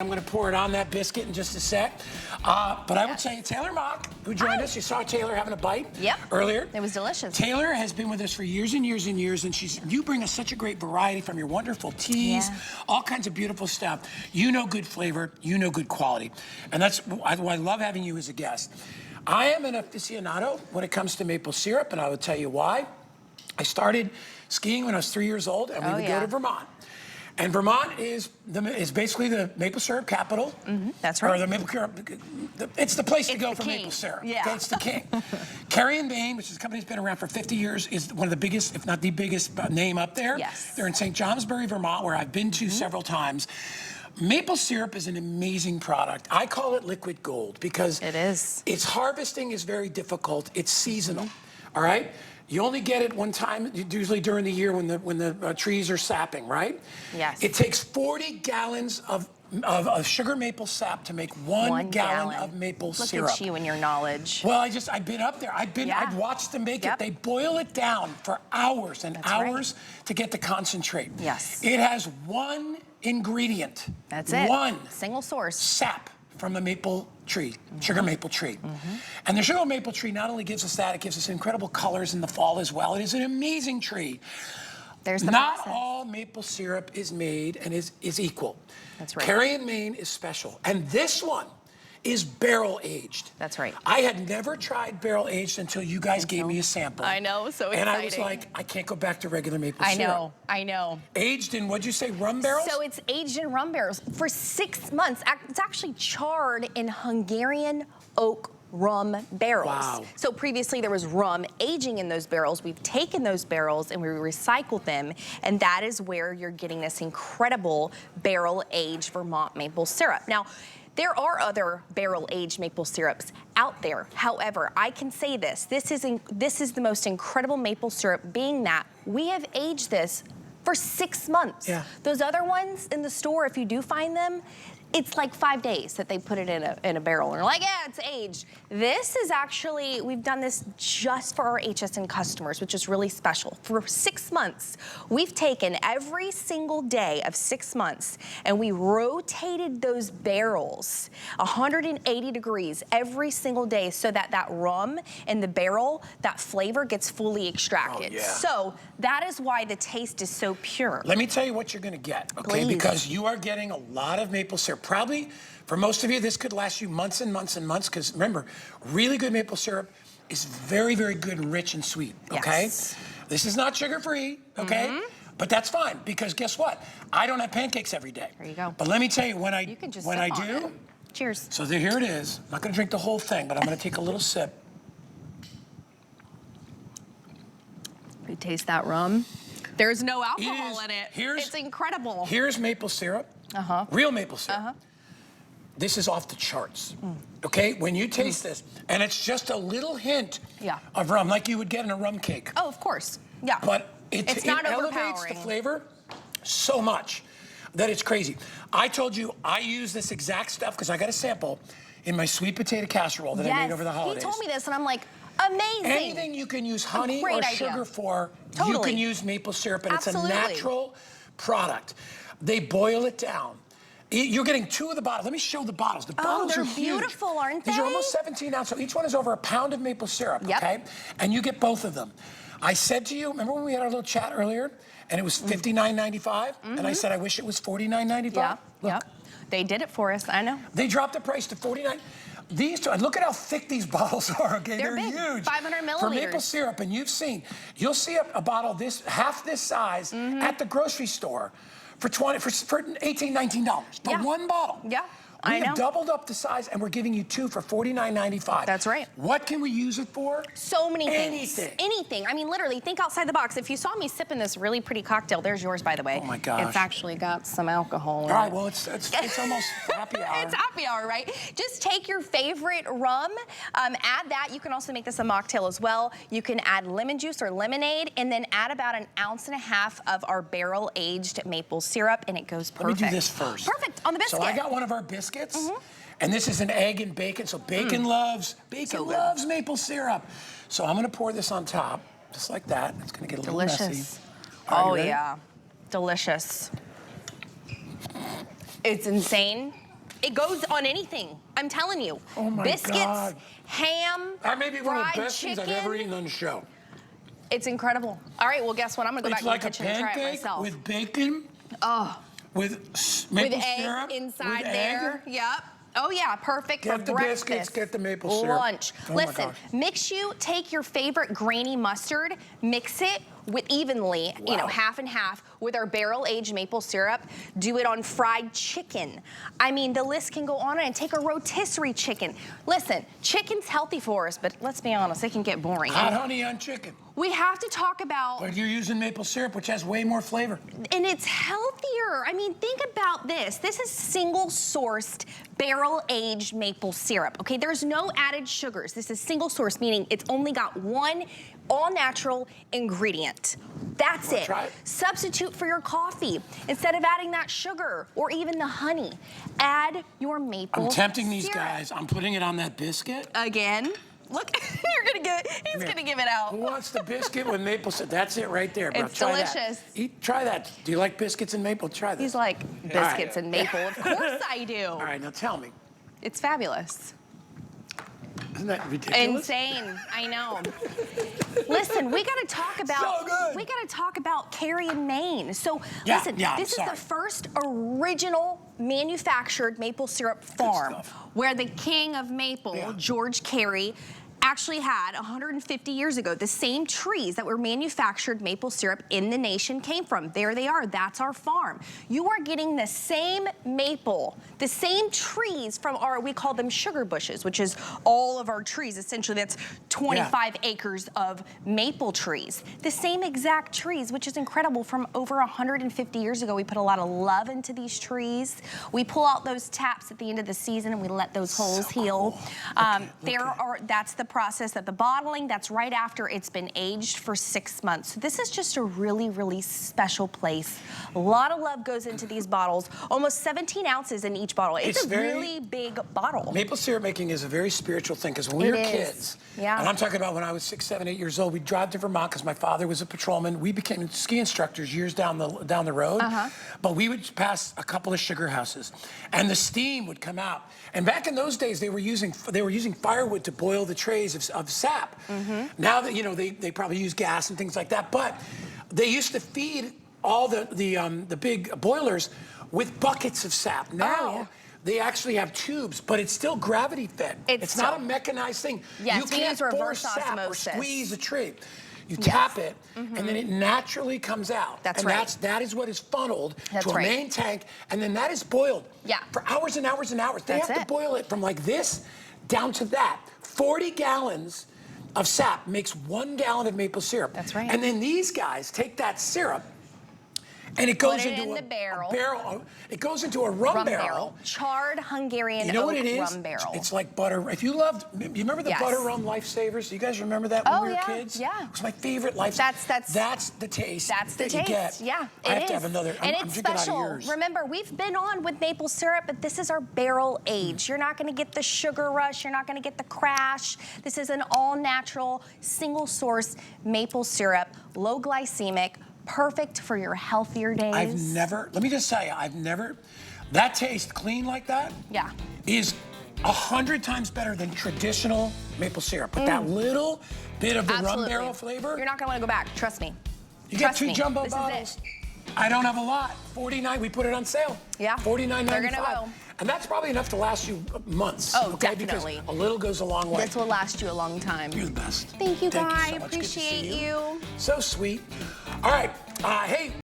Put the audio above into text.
I'm going to pour it on that biscuit in just a sec. But I would say Taylor Mock, who joined us. You saw Taylor having a bite earlier. It was delicious. Taylor has been with us for years and years and years, and you bring us such a great variety from your wonderful teas, all kinds of beautiful stuff. You know good flavor, you know good quality. And that's why I love having you as a guest. I am an aficionado when it comes to maple syrup, and I will tell you why. I started skiing when I was 3 years old, and we would go to Vermont. And Vermont is basically the maple syrup capital. That's right. Or the maple syrup. It's the place to go for maple syrup. Yeah. Okay, it's the king. Cary in Maine, which is a company that's been around for 50 years, is one of the biggest, if not the biggest name up there. Yes. They're in St. Johnsbury, Vermont, where I've been to several times. Maple syrup is an amazing product. I call it liquid gold because its harvesting is very difficult. It's seasonal. All right? You only get it one time, usually during the year when the trees are sapping, right? Yes. It takes 40 gallons of sugar maple sap to make one gallon of maple syrup. Look at you and your knowledge. Well, I've been up there. I've watched them make it. They boil it down for hours and hours to get the concentrate. Yes. It has one ingredient. That's it. One single source. Sap from the maple tree, sugar maple tree. And the sugar maple tree not only gives us that, it gives us incredible colors in the fall as well. It is an amazing tree. There's the Not process. all maple syrup is made and is equal. That's right. Cary in Maine is special. And this one is barrel aged. That's right. I had never tried barrel aged until you guys gave me a sample. I know, so exciting. And I was like, I can't go back to regular maple syrup. I know. Aged in, what'd you say, rum barrels? So it's aged in rum barrels for 6 months. It's actually charred in Hungarian Oak rum barrels. Wow. So previously there was rum aging in those barrels. We've taken those barrels and we recycled them, and that is where you're getting this incredible barrel-aged Vermont maple syrup. Now, there are other barrel-aged maple syrups out there. However, I can say this is the most incredible maple syrup, being that we have aged this for 6 months. Yeah. Those other ones in the store, if you do find them, it's like 5 days that they put it in a barrel, and they're like, yeah, it's aged. This is actually, we've done this just for our HSN customers, which is really special. For 6 months, we've taken every single day of 6 months, and we rotated those barrels 180 degrees every single day so that that rum in the barrel, that flavor gets fully extracted. Oh, yeah. So that is why the taste is so pure. Let me tell you what you're gonna get, okay? Please. Because you are getting a lot of maple syrup. Probably, for most of you, this could last you months and months and months, because remember, really good maple syrup is very, very good and rich and sweet, okay? Yes. This is not sugar-free, okay? But that's fine, because guess what? I don't have pancakes every day. There you go. But let me tell you, when I You can just do, sip on it. Cheers. so here it is. I'm not gonna drink the whole thing, but I'm gonna take a little sip. You taste that rum. There's no alcohol in it. It's incredible. Here's maple syrup, real maple syrup. This is off the charts, okay? When you taste this, and it's just a little hint of rum, like you would get in a rum cake. Oh, of course, yeah. But it not elevates overpowering. the flavor so much that it's crazy. I told you I use this exact stuff because I got a sample in my sweet potato casserole that I made over the holidays. He told me this, and I'm like, amazing. Anything you can use honey or sugar for, you can use maple syrup, and it's a natural product. They boil it down. You're getting 2 of the bottles. Let me show the bottles. The bottles are huge. Beautiful, aren't they? These are almost 17 ounces, so each one is over a pound of maple syrup, okay? And you get both of them. I said to you, remember when we had our little chat earlier, and it was $59.95, and I said I wish it was $49.95? Yeah, Look. They did it for us, I know. They dropped the price to $49. These two, and look at how thick these bottles are, okay? They're big, huge. 500 milliliters. For maple syrup, and you'll see a bottle half this size at the grocery store for $18, $19 for one bottle. Yeah, We have doubled up the size, and we're giving you 2 for $49.95. That's right. What can we use it for? So many things. Anything. I mean, literally, think outside the box. If you saw me sipping this really pretty cocktail, there's yours, by the way. Oh, my gosh. It's actually got some alcohol in it. All right, well, it's almost happy hour. It's happy hour, right? Just take your favorite rum, add that. You can also make this a mocktail as well. You can add lemon juice or lemonade, and then add about 1.5 ounces of our barrel-aged maple syrup, and it goes perfect. Let me do this first. Perfect, on the biscuit. So I got one of our biscuits, and this is an egg and bacon. So bacon loves maple syrup. So I'm gonna pour this on top, just like that. It's gonna get a little messy. Oh yeah, delicious. It's insane It goes on anything. I'm telling you. Oh my Biscuits, God. ham, That may be one of the fried best things I've chicken. ever eaten on the show. It's incredible. All right, well, guess what? I'm gonna go back It's like in a the kitchen and try it pancake myself. with bacon, Oh, with maple with egg syrup, inside with there. egg. Yep. Oh yeah, perfect for Get the breakfast. biscuits, get the maple syrup. Lunch. Oh my Listen, gosh. take your favorite grainy mustard, mix it with evenly, Wow. half and half with our barrel-aged maple syrup. Do it on fried chicken. I mean, the list can go on and take a rotisserie chicken. Listen, chicken's healthy for us, but let's be honest, it can get boring. Hot honey on chicken. We have to talk about, But you're using maple syrup, which has way more flavor. and it's healthier. I mean, think about this. This is single-sourced, barrel-aged maple syrup, okay? There's no added sugars. This is single-source, meaning it's only got one all-natural ingredient. That's Wanna it. try it? Substitute for your coffee. Instead of adding that sugar or even the honey, add your maple I'm tempting these syrup. guys. I'm putting it on that biscuit. Again. Look, he's gonna give it out. Who wants the biscuit with maple syrup? That's it right there, bro. It's Try delicious. That. Try that. Do you like biscuits and maple? Try this. He's like, biscuits and maple. Of course I do. All right, now tell me. It's fabulous. Isn't that ridiculous? Insane, I know. Listen, we gotta talk about, So good. we gotta talk about Cary in Maine. So Yeah, listen, yeah, I'm this is sorry. the first original manufactured maple syrup farm stuff. where the king of maple, Yeah. George Cary, actually had 150 years ago, the same trees that were manufactured maple syrup in the nation came from. There they are, that's our farm. You are getting the same maple, the same trees from our, we call them sugar bushes, which is all of our trees. Essentially, that's 25 acres of maple trees. The same exact trees, which is incredible, from over 150 years ago. We put a lot of love into these trees. We pull out those taps at the end of the season and we let those holes heal. That's the process that the bottling, that's right after it's been aged for 6 months. So this is just a really, really special place. A lot of love goes into these bottles. Almost 17 ounces in each bottle. It's a really big bottle. Maple syrup making is a very spiritual thing, because when we were kids, Yeah. and I'm talking about when I was 6, 7, 8 years old, we'd drive to Vermont because my father was a patrolman. We became ski instructors years down the road, but we would pass a couple of sugar houses, and the steam would come out. And back in those days, they were using firewood to boil the trays of sap. Now that they probably use gas and things like that, but they used to feed all the big boilers with buckets of sap. Now they actually have tubes, but it's still gravity fed. It's not a mechanized thing. Yes, you we can't use reverse force sap or osmosis. squeeze a tree. You tap it, and then it naturally comes out. That's and right. that is what is funneled That's to a right. main tank, and then that is boiled for hours and hours and hours. They That's have to it. boil it from like this down to that. 40 gallons of sap makes 1 gallon of maple syrup. That's right. And then these guys take that syrup, and it goes Put it into in the barrel. It goes into a rum barrel. Charred Hungarian You know Oak what it is? rum barrel. It's like butter. If you loved, you remember the butter rum lifesavers? You guys remember that when we were kids? Yeah. It was my favorite lifesaver. That's the taste. That's the that taste. You get. Yeah, I have to have another. And I'm it's drinking out of special. yours. Remember, we've been on with maple syrup, but this is our barrel aged. You're not going to get the sugar rush. You're not going to get the crash. This is an all-natural, single-source maple syrup, low glycemic, perfect for your healthier days. Let me just tell you, that taste clean like that is 100 times better than traditional maple syrup. But that little bit of the rum barrel flavor. You're not going to want to go back, trust me. You get 2 jumbo bottles. I don't have a lot. $49, we put it on sale. Yeah. $49.95. They're gonna go. And that's probably enough to last you months. Oh, okay? definitely. Because a little goes a long way. This will last you a long time. You're the best. Thank you, Guy. so much. Good to see Appreciate you. So sweet. All right. Hey.